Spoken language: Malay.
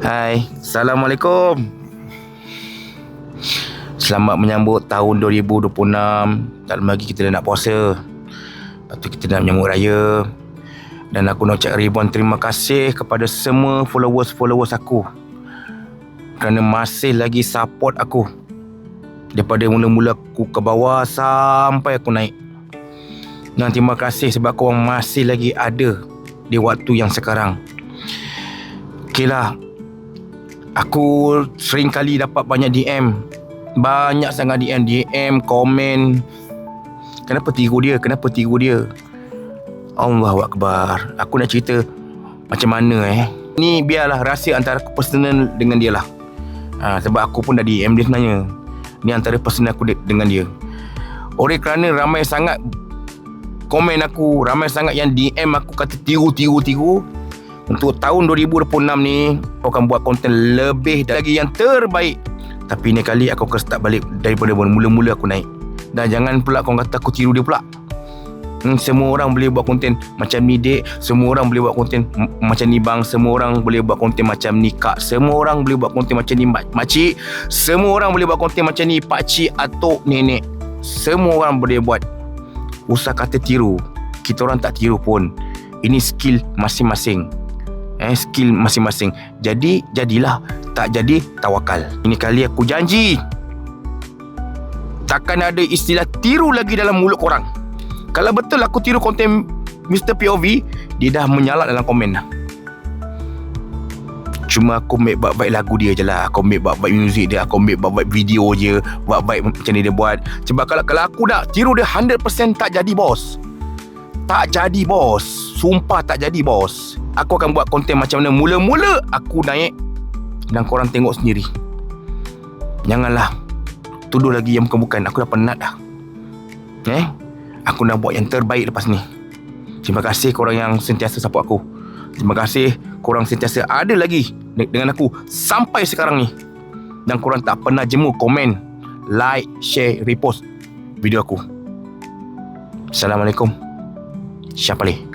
Hai, Assalamualaikum. Selamat menyambut tahun 2026. Tak lama lagi kita dah nak puasa. Lepas tu kita nak menyambut raya. Dan aku nak ucap ribuan terima kasih kepada semua followers aku, kerana masih lagi support aku. Daripada mula-mula aku ke bawah sampai aku naik. Dan terima kasih sebab korang masih lagi ada di waktu yang sekarang. Okey lah, aku sering kali dapat banyak DM. Banyak sangat DM, komen. Kenapa tiru dia? Allahu Akbar. Aku nak cerita macam mana Ni biarlah rahsia antara aku personal dengan dia lah. Sebab aku pun dah DM dia sebenarnya. Ni antara personal aku dengan dia. Oleh kerana ramai sangat komen aku, ramai sangat yang DM aku kata tiru. Untuk tahun 2026 ni aku akan buat konten lebih lagi yang terbaik. Tapi ni kali aku akan start balik daripada mula-mula aku naik. Dan jangan pula kau kata aku tiru dia pula. Semua orang boleh buat konten macam ni dek. Semua orang boleh buat konten macam ni bang. Semua orang boleh buat konten macam ni kak. Semua orang boleh buat konten macam ni makcik. Semua orang boleh buat konten macam ni pakcik, atuk, nenek. Semua orang boleh buat. Usah kata tiru. Kita orang tak tiru pun. Ini skill masing-masing. Skill masing-masing. Jadi, jadilah. Tak jadi, tawakal. Ini kali aku janji takkan ada istilah tiru lagi dalam mulut korang. Kalau betul aku tiru konten Mr. POV, dia dah menyalak dalam komen dah. Cuma aku make buat baik lagu dia je lah. Aku make buat baik muzik dia. Aku make buat baik video je. Buat baik macam ni dia buat. Sebab kalau aku dah tiru dia 100% tak jadi bos. Tak jadi bos. Sumpah tak jadi bos. Aku akan buat konten macam mana mula-mula aku naik. Dan korang tengok sendiri. Janganlah tuduh lagi yang bukan-bukan. Aku dah penat dah. Aku nak buat yang terbaik lepas ni. Terima kasih korang yang sentiasa support aku. Terima kasih korang sentiasa ada lagi dengan aku sampai sekarang ni. Dan korang tak pernah jemu komen, like, share, repost video aku. Assalamualaikum. Syapalih.